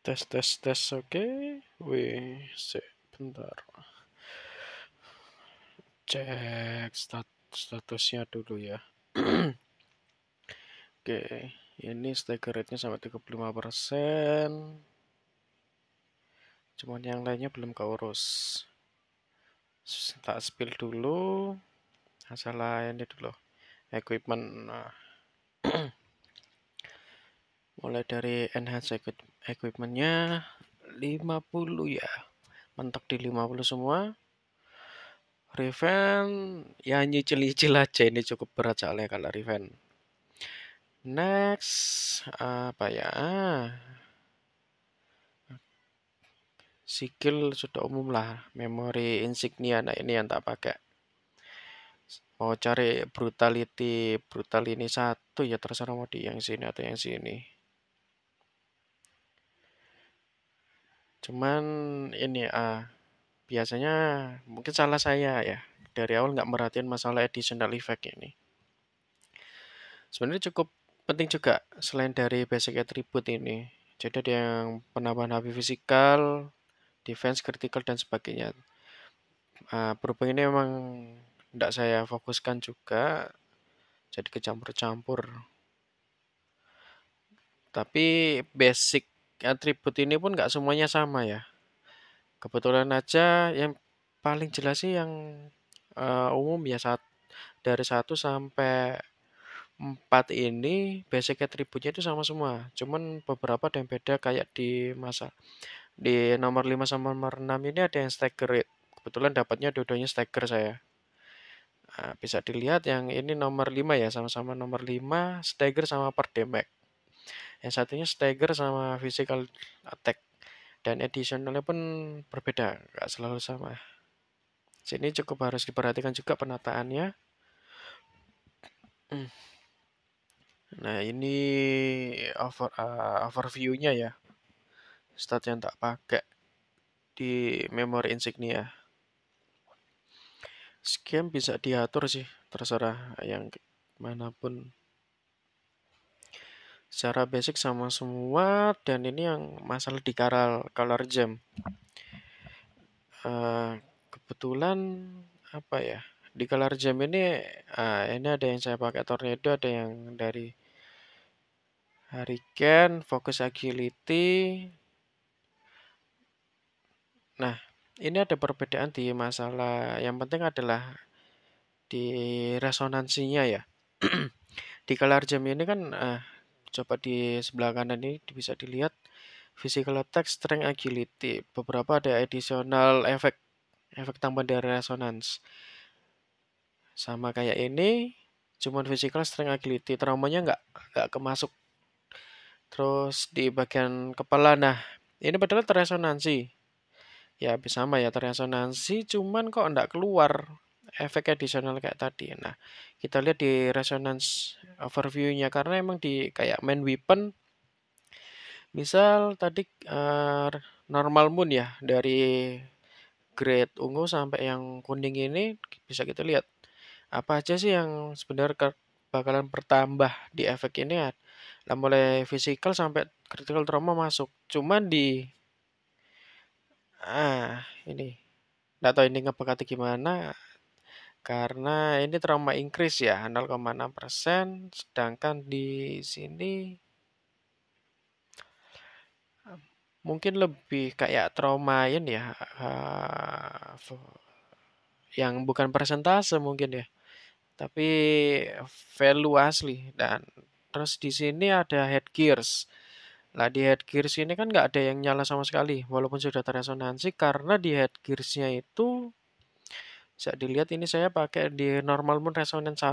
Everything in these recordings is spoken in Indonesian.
Tes tes tes, oke. Wih, bentar. Cek statusnya dulu ya. Oke, ini stagger rate-nya sampai 35%. Cuman yang lainnya belum keurus. Tak spill dulu. Masalah ini dulu. Equipment. Nah, mulai dari enhance equipment-nya 50 ya. Mentok di 50 semua. Revent ya nyicil-nyicil aja, ini cukup berat soalnya kalau revent. Next apa ya? Skill sudah umum lah, memori insignia. Nah ini yang tak pakai. Mau cari brutal ini satu ya terserah mau di yang sini atau yang sini. Cuman ini biasanya mungkin salah saya ya, dari awal nggak merhatiin masalah additional effect ini. Sebenarnya cukup penting juga selain dari basic attribute ini. Jadi ada yang penambahan HP fisikal, defense, critical dan sebagainya. Berhubung ini memang tidak saya fokuskan juga, jadi kecampur-campur. Tapi basic atribut ini pun nggak semuanya sama ya. Kebetulan aja yang paling jelas sih yang umum ya, dari 1 sampai 4 ini basic atributnya itu sama semua. Cuman beberapa ada yang beda kayak di nomor 5 sama nomor 6 ini ada yang stagger rate. Kebetulan dapatnya dua-duanya stagger saya. Bisa dilihat yang ini nomor 5 ya, sama-sama nomor 5 stagger sama per damage. Yang satunya stagger sama physical attack. Dan additionalnya pun berbeda, nggak selalu sama. Sini cukup harus diperhatikan juga penataannya. Hmm. Nah ini overview-nya ya. Stat yang tak pakai di memory insignia. Scheme bisa diatur sih, terserah yang manapun. Secara basic sama semua, dan ini yang masalah di color jam. Kebetulan apa ya? Di color jam ini ada yang saya pakai tornado, ada yang dari hurricane, focus agility. Nah, ini ada perbedaan di masalah. Yang penting adalah di resonansinya ya. Di color jam ini kan coba di sebelah kanan ini bisa dilihat physical attack, strength, agility. Beberapa ada additional efek tambahan dari resonance. Sama kayak ini, cuman physical, strength, agility. Traumanya nggak kemasuk. Terus di bagian kepala, nah ini padahal terresonansi. Ya sama ya terresonansi, cuman kok nggak keluar efek additional kayak tadi. Nah, kita lihat di resonance overview-nya karena emang di kayak main weapon. Misal tadi normal moon ya, dari grade ungu sampai yang kuning ini bisa kita lihat apa aja sih yang sebenarnya bakalan bertambah di efek ini ya. Nah, mulai physical sampai critical trauma masuk. Cuman di ini nggak tahu ini ngebug atau gimana, karena ini trauma increase ya 0,6%, sedangkan di sini mungkin lebih kayak trauma ini ya, yang bukan persentase mungkin ya, tapi value asli. Dan terus di sini ada headgears. Nah di headgears ini kan nggak ada yang nyala sama sekali, walaupun sudah terresonansi, karena di headgearsnya itu bisa dilihat ini saya pakai di normal mode resonance 1.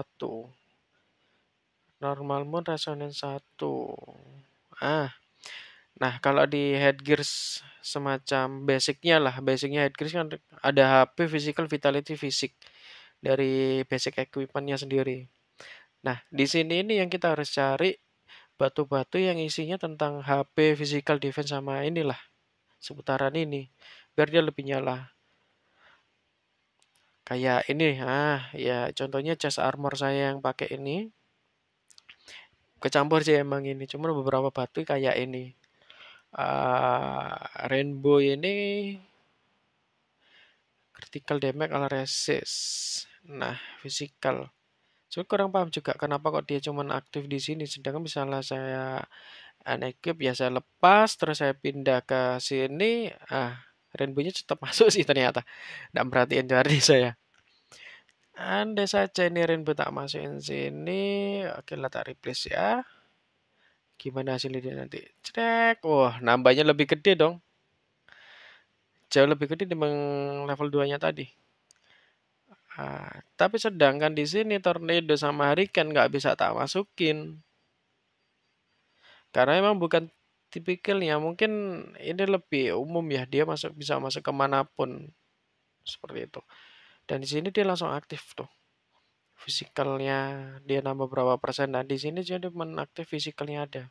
Normal mode resonance 1. Ah, nah kalau di headgears semacam basicnya headgears kan ada HP, physical, vitality, fisik dari basic equipmentnya sendiri. Nah, di sini ini yang kita harus cari batu-batu yang isinya tentang HP, physical, defense sama inilah seputaran ini biar dia lebih nyala. Kayak ini, ya contohnya chest armor saya yang pakai ini kecampur sih emang ini, cuma beberapa batu kayak ini. Rainbow ini critical damage ala resist. Nah, physical. Saya kurang paham juga kenapa kok dia cuman aktif di sini. Sedangkan misalnya saya unequip ya saya lepas terus saya pindah ke sini, rainbow-nya tetap masuk sih ternyata. Nggak merhatiin dari saya. Andai saja ini rainbow tak masukin sini, oke lah tak replace ya. Gimana hasilnya dia nanti? Cek, wah nambahnya lebih gede dong. Jauh lebih gede dibanding level 2-nya tadi. Tapi sedangkan di sini tornado sama hurricane nggak bisa tak masukin. Karena emang bukan tipikalnya. Mungkin ini lebih umum ya. Dia bisa masuk kemanapun. Seperti itu. Dan di sini dia langsung aktif tuh. Fisikalnya dia nambah berapa persen. Nah di sini jadi menaktif fisikalnya ada.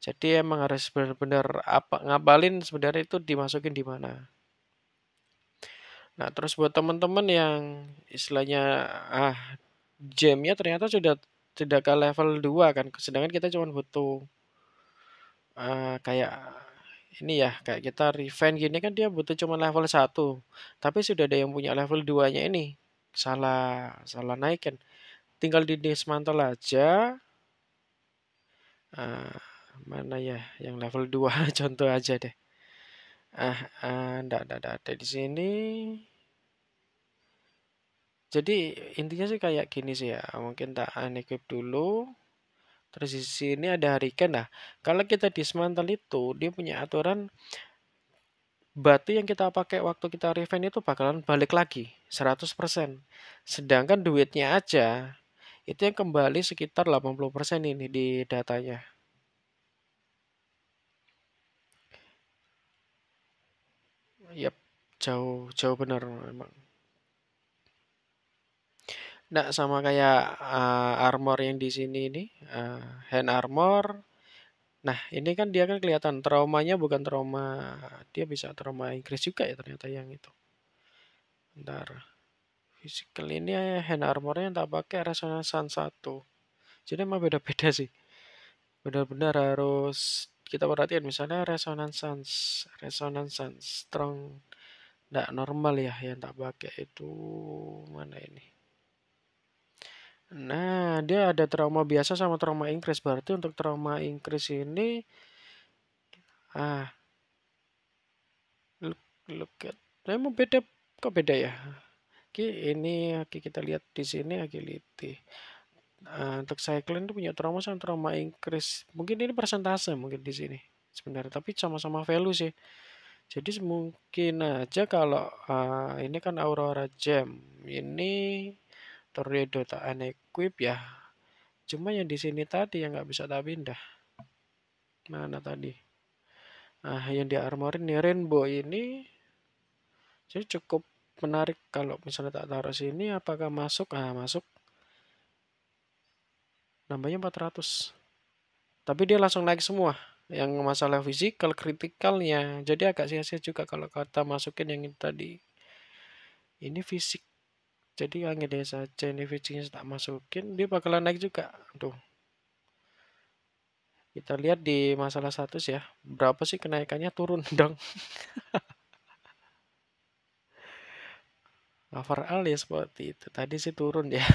Jadi emang harus benar-benar ngapalin sebenarnya itu dimasukin di mana. Nah, terus buat teman-teman yang istilahnya jamnya ternyata sudah tidak ke level 2 kan. Sedangkan kita cuma butuh kayak ini ya, kayak kita revenge gini kan dia butuh cuma level 1. Tapi sudah ada yang punya level 2-nya ini. Salah naik kan. Tinggal di dismantle aja. Mana ya yang level 2 contoh aja deh. Nggak ada di sini. Jadi intinya sih kayak gini sih ya. Mungkin tak unequip dulu. Terus di sini ada hurricane. Nah, kalau kita dismantle itu dia punya aturan batu yang kita pakai waktu kita revenge itu bakalan balik lagi 100%. Sedangkan duitnya aja itu yang kembali sekitar 80% ini di datanya. Yap, jauh benar memang. Nggak sama kayak armor yang di sini ini, hand armor. Nah, ini kan dia kan kelihatan traumanya bukan trauma, dia bisa trauma Inggris juga ya ternyata yang itu. Bentar. Physical ini hand armornya yang tak pakai resonance 1. Jadi emang beda-beda sih. Benar-benar harus kita perhatikan misalnya resonance strong nggak normal ya yang tak pakai itu mana ini. Nah, dia ada trauma biasa sama trauma Inggris. Berarti untuk trauma Inggris ini look, look at. Emang beda kok beda ya? Oke, ini oke kita lihat di sini agility. Untuk cycling itu punya trauma sama trauma Inggris. Mungkin ini persentase mungkin di sini sebenarnya, tapi sama-sama value sih. Jadi mungkin aja kalau ini kan Aurora Gem, ini Tornado tak unequip ya. Cuma yang di sini tadi yang nggak bisa tak pindah. Mana tadi? Yang di armorin nih Rainbow ini, jadi cukup menarik kalau misalnya tak taruh sini. Apakah masuk? Masuk. Nambahnya 400. Tapi dia langsung naik semua. Yang masalah fisikal, kritikalnya. Jadi agak sia-sia juga kalau kata masukin yang ini tadi. Ini fisik. Jadi angin desa saja ini fisiknya tak masukin. Dia bakalan naik juga. Tuh. Kita lihat di masalah status ya. Berapa sih kenaikannya turun dong. Overall ya seperti itu. Tadi sih turun ya.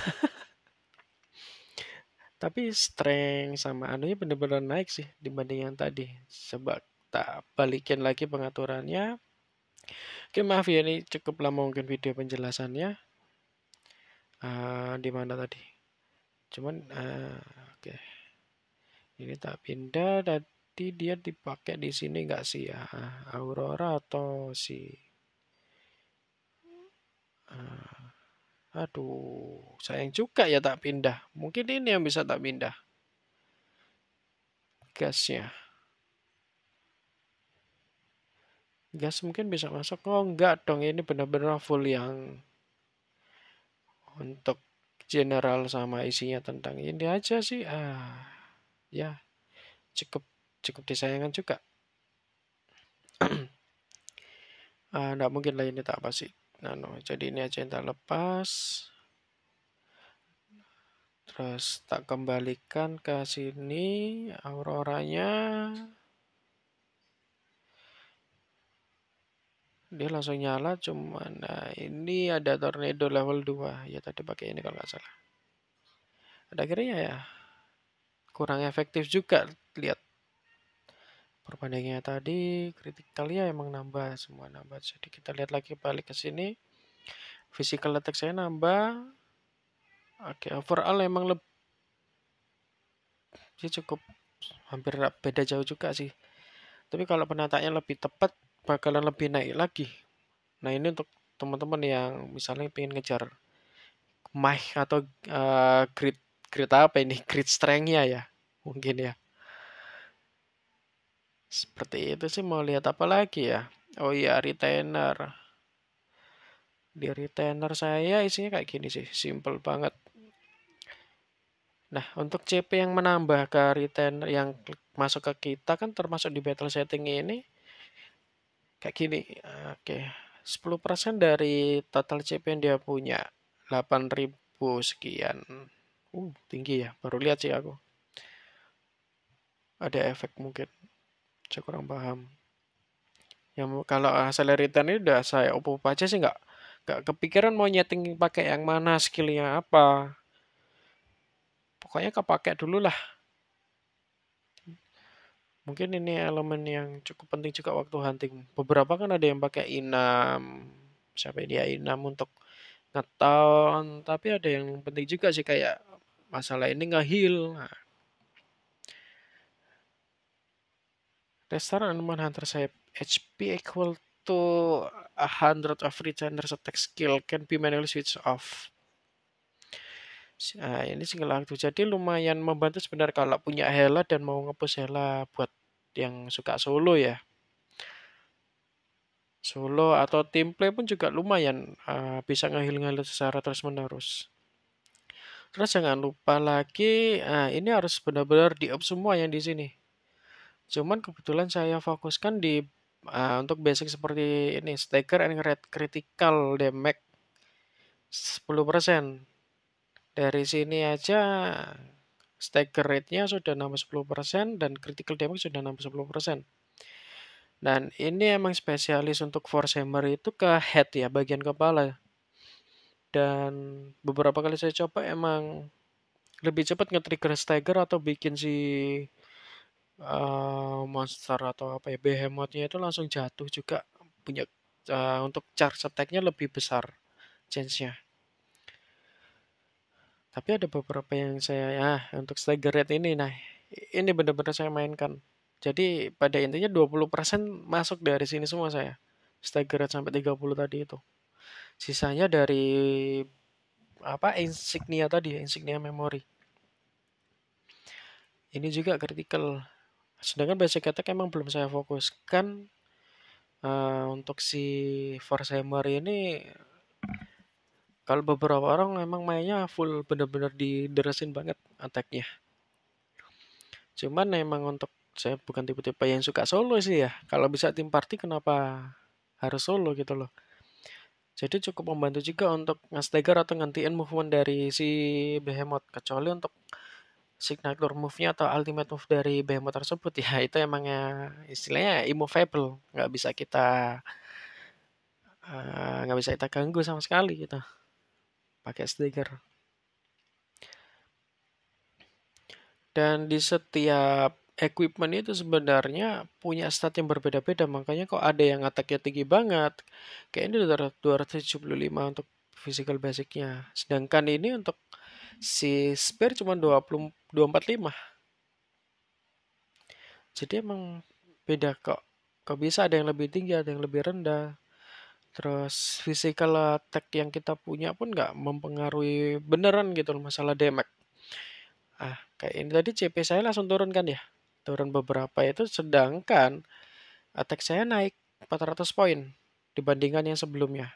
Tapi strength sama anunya bener-bener naik sih dibanding yang tadi. Sebab tak balikin lagi pengaturannya. Oke maaf ya ini cukup lama mungkin video penjelasannya. Di mana tadi? Cuman oke. Ini tak pindah tadi dia dipakai di sini nggak sih ya? Aurora atau si aduh, sayang juga ya tak pindah. Mungkin ini yang bisa tak pindah. Gasnya. Gas mungkin bisa masuk. Oh enggak dong, ini benar-benar full yang untuk general sama isinya tentang ini aja sih. Ya cukup cukup disayangkan juga. Enggak mungkin lah ini tak pasti. Nah, no. Jadi ini aja yang tak lepas. Terus tak kembalikan ke sini auroranya. Dia langsung nyala, cuman nah ini ada tornado level 2. Ya tadi pakai ini kalau nggak salah. Ada akhirnya ya kurang efektif juga. Lihat perbandingannya tadi, kritikalnya emang nambah, semua nambah. Jadi kita lihat lagi balik ke sini. Physical attack saya nambah. Oke, overall emang lebih cukup hampir beda jauh juga sih. Tapi kalau penataannya lebih tepat, bakalan lebih naik lagi. Nah ini untuk teman-teman yang misalnya pengen ngejar mic atau grid grid apa ini, grid strength-nya ya, mungkin ya. Seperti itu sih. Mau lihat apa lagi ya? Oh iya, retainer. Di retainer saya isinya kayak gini sih, simple banget. Nah, untuk CP yang menambah ke retainer yang masuk ke kita kan termasuk di battle setting ini kayak gini. Oke, 10% dari total CP yang dia punya. 8.000 sekian. Tinggi ya. Baru lihat sih aku. Ada efek mungkin. Saya kurang paham. Yang kalau accelerator ini udah saya opo aja sih nggak kepikiran mau nyeting pakai yang mana, skillnya apa. Pokoknya kepake dulu lah. Mungkin ini elemen yang cukup penting juga waktu hunting. Beberapa kan ada yang pakai I6. Siapa ini ya, I6 untuk ngeton. Tapi ada yang penting juga sih kayak masalah ini nge-heal. Nah, restart Animal Hunter saya HP equal to 100 of retainer's attack skill can be manually switch off. Nah, ini single aktif. Jadi lumayan membantu sebenarnya kalau punya Hela dan mau ngepush Hela buat yang suka solo ya. Solo atau tim play pun juga lumayan bisa ngehil-ngehil secara terus-menerus. Terus jangan lupa lagi, ini harus benar-benar di-up semua yang di sini. Cuman kebetulan saya fokuskan di untuk basic seperti ini, stagger and red critical damage 10%. Dari sini aja stagger rate-nya sudah nambah 10% dan critical damage sudah nambah 10%. Dan ini emang spesialis untuk Force Hammer itu ke head ya, bagian kepala. Dan beberapa kali saya coba emang lebih cepat nge-trigger stagger atau bikin si monster atau apa ya, behemothnya itu langsung jatuh juga, punya untuk charge attack-nya lebih besar chance-nya. Tapi ada beberapa yang saya untuk stagger rate ini, nah ini benar-benar saya mainkan. Jadi pada intinya 20% masuk dari sini semua saya. Stagger rate sampai 30 tadi itu. Sisanya dari apa, insignia tadi, insignia memory. Ini juga critical. Sedangkan basic attack emang belum saya fokuskan. Untuk si Force Hammer ini, kalau beberapa orang memang mainnya full bener-bener dideresin banget attack-nya. Cuman emang untuk saya bukan tipe-tipe yang suka solo sih ya. Kalau bisa tim party kenapa harus solo gitu loh. Jadi cukup membantu juga untuk nge-stagger atau ngantiin movement dari si Behemoth. Kecuali untuk signature move-nya atau ultimate move dari Behemoth tersebut ya itu emangnya istilahnya immovable. Nggak bisa kita ganggu sama sekali gitu. Pakai stagger. Dan di setiap equipment itu sebenarnya punya stat yang berbeda-beda. Makanya kok ada yang attack-nya tinggi banget. Kayak ini 275 untuk physical basic-nya. Sedangkan ini untuk si spear cuma 245. Jadi emang beda kok. Kok bisa ada yang lebih tinggi, ada yang lebih rendah. Terus physical attack yang kita punya pun nggak mempengaruhi beneran gitu loh masalah damage. Kayak ini tadi CP saya langsung turun kan ya. Turun beberapa itu, sedangkan attack saya naik 400 poin dibandingkan yang sebelumnya.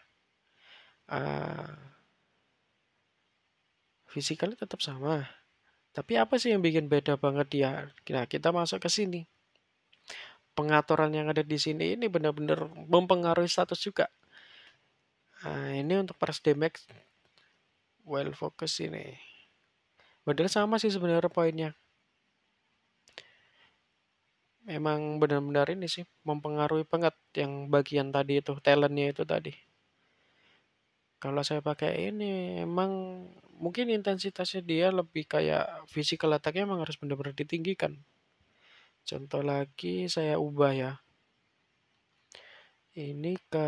Physicalnya tetap sama. Tapi apa sih yang bikin beda banget dia? Nah, kita masuk ke sini. Pengaturan yang ada di sini ini benar-benar mempengaruhi status juga. Ini untuk burst damage well focus ini. Padahal sama sih sebenarnya poinnya. Emang benar-benar ini sih mempengaruhi banget yang bagian tadi itu, talentnya itu tadi. Kalau saya pakai ini emang mungkin intensitasnya dia lebih kayak physical attack-nya emang harus benar-benar ditinggikan. Contoh lagi saya ubah ya. Ini ke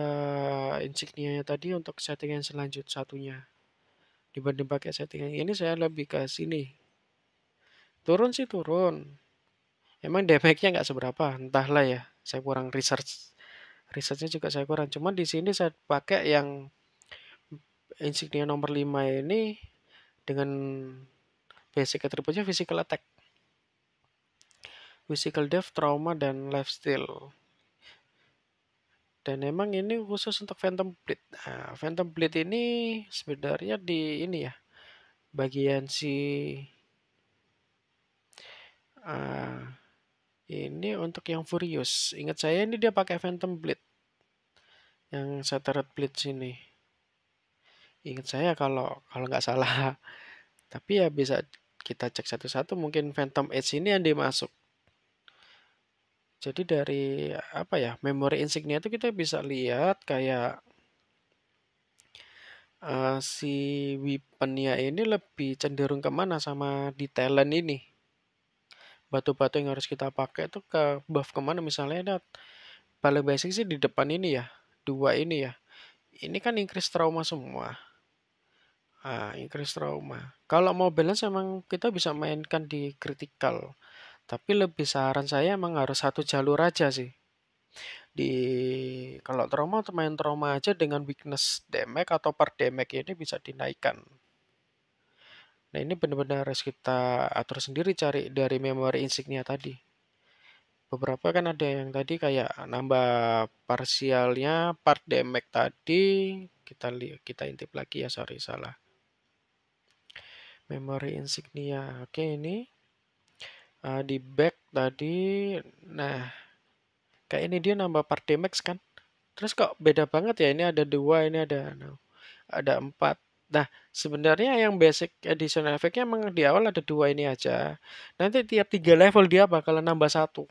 insignia tadi untuk settingan selanjut satunya. Dibanding pakai settingan ini saya lebih ke sini. Turun sih turun. Emang damage-nya nggak seberapa, entahlah ya. Saya kurang research. Researchnya juga saya kurang. Cuman di sini saya pakai yang insignia nomor 5 ini dengan basic attributnya physical attack, physical depth, trauma, dan lifesteal. Dan emang ini khusus untuk Phantom Bleed. Nah, Phantom Bleed ini sebenarnya di ini ya, bagian si ah, ini untuk yang Furious. Ingat saya ini dia pakai Phantom Bleed yang Shattered Bleed sini. Ingat saya kalau kalau nggak salah. Tapi ya bisa kita cek satu-satu mungkin Phantom Edge ini yang dimasuk. Jadi dari apa ya, memori insignia itu kita bisa lihat kayak si weaponnya ini lebih cenderung kemana sama di talent ini. Batu-batu yang harus kita pakai itu ke buff kemana misalnya ada paling basic sih di depan ini ya. Dua ini ya. Ini kan increase trauma semua. Increase trauma. Kalau mau balance emang kita bisa mainkan di critical. Tapi lebih saran saya emang harus satu jalur aja sih. Di kalau trauma main trauma aja dengan weakness damage atau per damage ini bisa dinaikkan. Nah ini benar-benar harus kita atur sendiri cari dari memori insignia tadi. Beberapa kan ada yang tadi kayak nambah parsialnya, part damage tadi kita intip lagi ya, sorry salah. Memori insignia. Oke ini di back tadi. Nah kayak ini dia nambah part damage kan. Terus kok beda banget ya? Ini ada dua, ini ada empat. Nah, sebenarnya yang basic additional effect emang di awal ada dua ini aja. Nanti tiap 3 level dia bakalan nambah satu.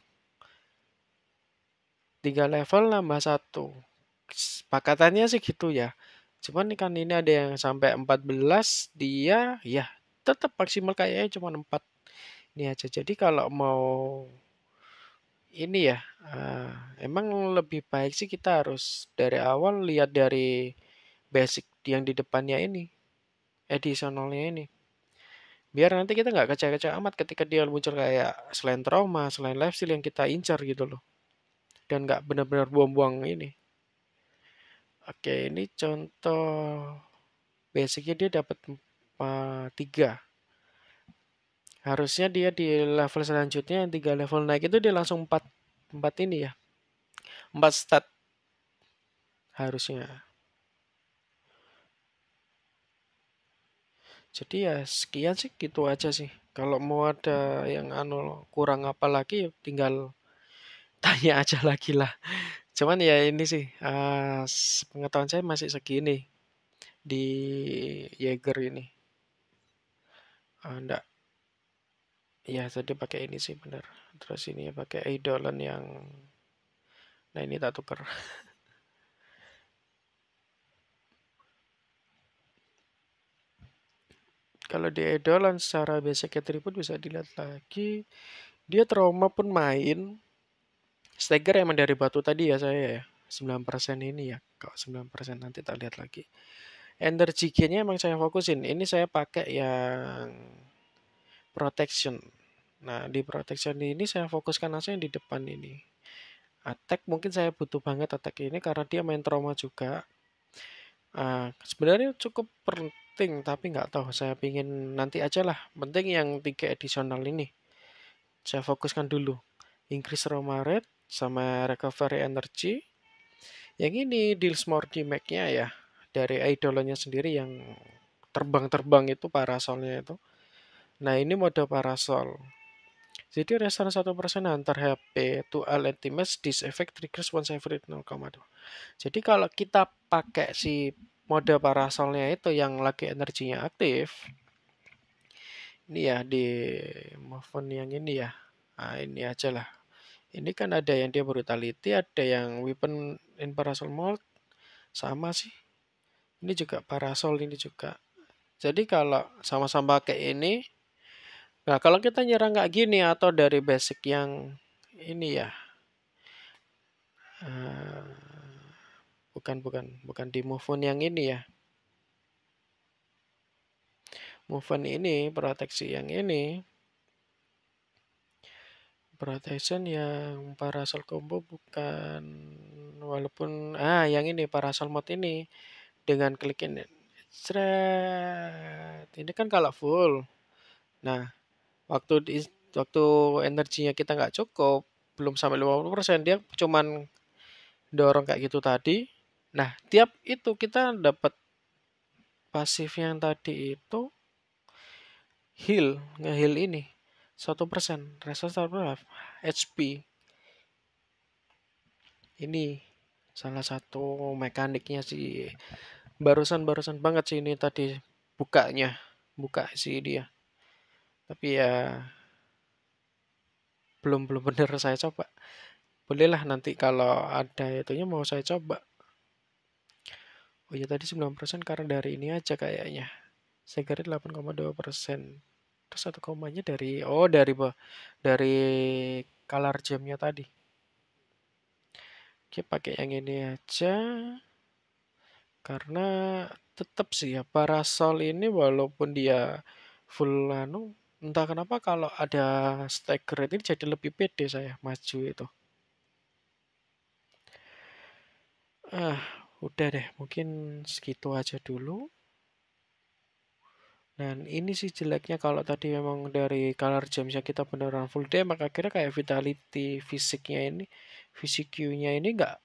3 level nambah satu. Sepakatannya sih gitu ya. Cuman kan ini ada yang sampai 14, dia ya tetap maksimal kayaknya cuma 4 ini aja. Jadi kalau mau ini ya, emang lebih baik sih kita harus dari awal lihat dari basic yang di depannya ini, additionalnya ini. Biar nanti kita nggak kecil-kecil amat ketika dia muncul kayak selain trauma, selain lifesteal yang kita incar gitu loh. Dan nggak benar-benar buang-buang ini. Oke, ini contoh basicnya dia dapat 3. Harusnya dia di level selanjutnya yang 3 level naik itu dia langsung 4 4 ini ya. 4 stat harusnya. Jadi ya sekian sih gitu aja sih. Kalau mau ada yang kurang apa lagi ya tinggal tanya aja lagi lah. Cuman ya ini sih pengetahuan saya masih segini di Jaeger ini. Enggak, ya tadi pakai ini sih bener. Terus ini ya pakai Eidolon yang, nah ini tak tuker. Kalau di Eidolon secara basic attribute bisa dilihat lagi. Dia trauma pun main. Stagger emang dari batu tadi ya saya ya. 9% ini ya. Kalau 9% nanti tak lihat lagi. Energy gain-nya emang saya fokusin. Ini saya pakai yang protection. Nah, di protection ini saya fokuskan aja yang di depan ini. Attack mungkin saya butuh banget attack ini karena dia main trauma juga. Sebenarnya cukup penting tapi nggak tahu. Saya pingin nanti aja lah. Penting yang 3 additional ini. Saya fokuskan dulu. Increase trauma rate sama recovery energy. Yang ini deals more damage-nya ya. Dari idolanya sendiri yang terbang-terbang itu parasolnya itu. Nah ini mode parasol. Jadi restore 1% antar HP to all enemies. This effect triggers once every 0,2. Jadi kalau kita pakai si mode parasolnya itu yang lagi energinya aktif, ini ya di movement yang ini ya. Nah ini aja lah. Ini kan ada yang dia brutality, ada yang weapon in parasol mode, sama sih. Ini juga parasol, ini juga. Jadi kalau sama-sama kayak ini, nah kalau kita nyerang kayak gini atau dari basic yang ini ya, eh, bukan bukan bukan di move on yang ini ya, move on ini proteksi yang ini, protection yang parasol combo bukan, walaupun yang ini parasol mode ini dengan klik ini, Sret. Ini kan kalau full. Nah, waktu di waktu energinya kita nggak cukup, belum sampai 50%, dia cuman dorong kayak gitu tadi. Nah, tiap itu kita dapat pasif yang tadi itu heal, nge-heal ini 1%, rasa berapa? HP. Ini salah satu mekaniknya sih. Barusan banget sih ini tadi bukanya, buka sih dia. Tapi ya belum bener saya coba. Bolehlah nanti kalau ada itunya mau saya coba. Oh ya tadi 9% karena dari ini aja kayaknya. Saya kira 8,2%. Terus satu komanya dari color gemnya tadi. Oke, pakai yang ini aja karena tetap sih ya parasol ini walaupun dia full entah kenapa kalau ada stagger ini jadi lebih pede saya maju itu. Ah, udah deh, mungkin segitu aja dulu. Dan ini sih jeleknya kalau tadi memang dari color gemsnya kita beneran full damage, maka kira kayak vitality fisiknya ini, fisik Q-nya ini nggak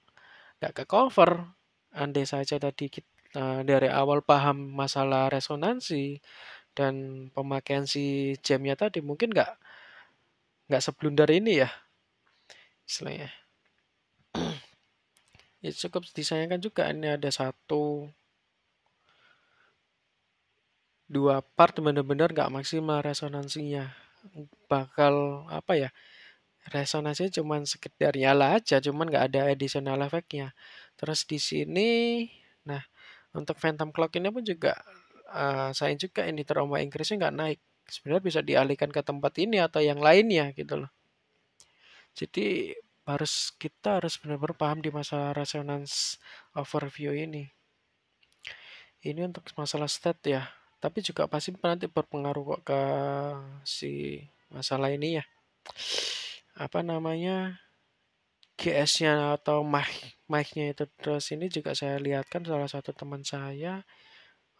ke cover. Andai saja tadi kita dari awal paham masalah resonansi dan pemakaian si gemnya tadi, mungkin nggak seblunder ini ya istilahnya. Ya cukup disayangkan juga ini ada dua part bener-bener nggak maksimal resonansinya. Bakal apa ya? Resonansinya cuman sekedar nyala aja, cuman nggak ada additional effect-nya. Terus di sini, nah untuk Phantom Clock ini pun juga sayang juga ini trauma increase-nya nggak naik. Sebenarnya bisa dialihkan ke tempat ini atau yang lainnya gitu loh. Jadi kita harus benar-benar paham di masalah resonance overview ini. Ini untuk masalah stat ya. Tapi juga pasti nanti berpengaruh kok ke si masalah ini ya. Apa namanya? GS-nya atau mic-nya itu. Terus ini juga saya lihatkan salah satu teman saya,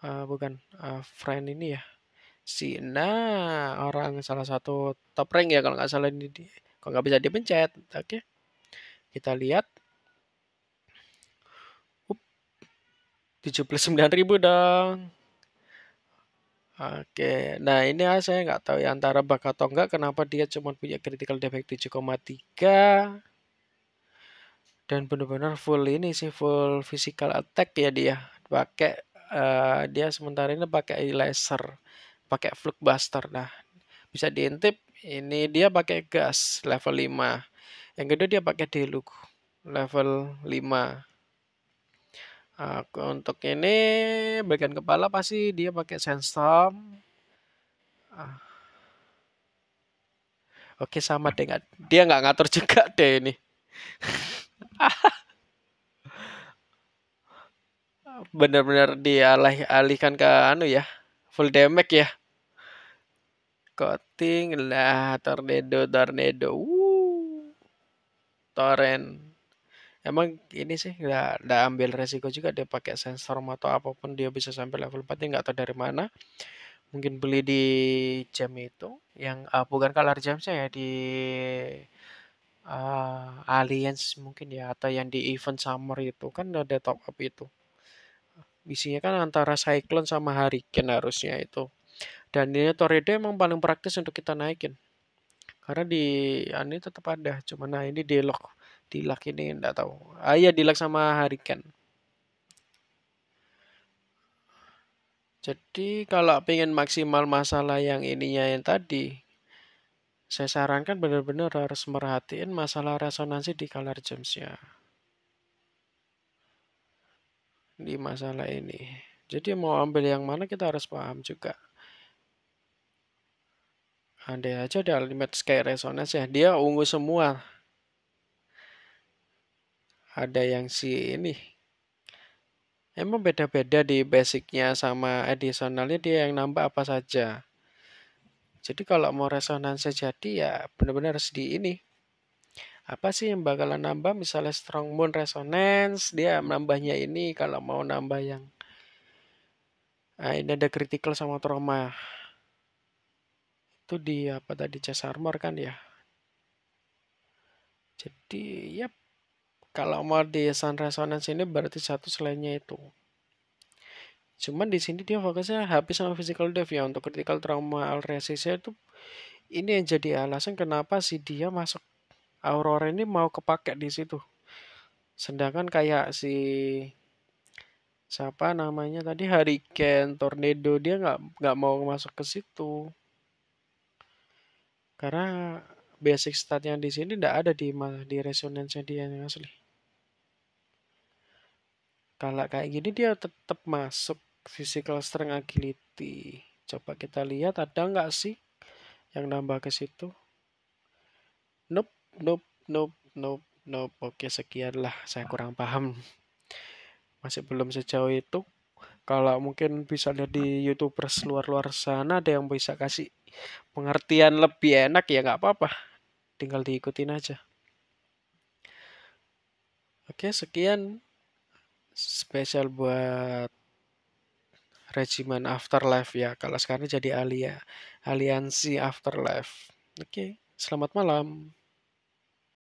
bukan friend ini ya. Orang salah satu top rank ya kalau nggak salah ini kalau nggak bisa dipencet. Oke, kita lihat. 79.000 dong. Oke, nah ini saya nggak tahu ya antara bug atau enggak kenapa dia cuma punya critical damage 7,3 dan benar-benar full ini sih full physical attack ya dia. Pakai dia sementara ini pakai laser, pakai flux buster. Nah, bisa diintip ini dia pakai gas level 5. Yang kedua dia pakai deluxe level 5. Untuk ini bagian kepala pasti dia pakai sandstorm. Oke sama deh, dia nggak ngatur juga deh ini. Bener-bener dialihkan ke anu ya, full damage ya. Coating lah, tornado, torrent. Emang ini sih nggak ambil resiko juga dia pakai sensor atau apapun dia bisa sampai level 4 nggak tahu dari mana. Mungkin beli di jam itu yang bukan color jam saya ya di Alliance mungkin ya atau yang di event summer itu kan ada top up itu. Isinya kan antara Cyclone sama Hurricane harusnya itu. Dan ini Tornado emang paling praktis untuk kita naikin. Karena di ini tetap ada, cuma nah ini di lock ini enggak tahu. Iya di lock sama Hurricane. Jadi kalau pengen maksimal masalah yang ininya yang tadi, Saya sarankan benar-benar harus merhatiin masalah resonansi di color gems-nya di masalah ini. Jadi mau ambil yang mana kita harus paham juga. Andai aja ada limit sky resonance ya, dia ungu semua. Ada yang si ini. Emang beda-beda di basicnya sama additionalnya dia yang nambah apa saja. Jadi kalau mau resonansi jadi ya benar-benar harus di ini. Apa sih yang bakalan nambah? Misalnya strong moon resonance, dia nambahnya ini. Kalau mau nambah yang ini ada critical sama trauma. Itu di apa tadi chest armor kan ya. Jadi ya kalau mau di sun resonance ini berarti satu selainnya itu. Cuman di sini dia fokusnya habis sama physical death ya untuk critical trauma all resistnya itu ini yang jadi alasan kenapa si dia masuk Aurora ini mau kepake di situ. Sedangkan kayak si siapa namanya tadi Hurricane, Tornado dia nggak mau masuk ke situ karena basic statnya di sini nggak ada di resonance dia yang asli. Kalau kayak gini dia tetap masuk physical strength agility. Coba kita lihat ada nggak sih yang nambah ke situ? Nope, nope, nope, nope, nope. Oke, sekian lah. Saya kurang paham. Masih belum sejauh itu. Kalau mungkin bisa lihat di YouTubers luar-luar sana ada yang bisa kasih pengertian lebih enak ya nggak apa-apa. Tinggal diikutin aja. Oke, sekian spesial buat Regimen Afterlife ya. Kalau sekarang jadi aliansi Afterlife. Oke, selamat malam.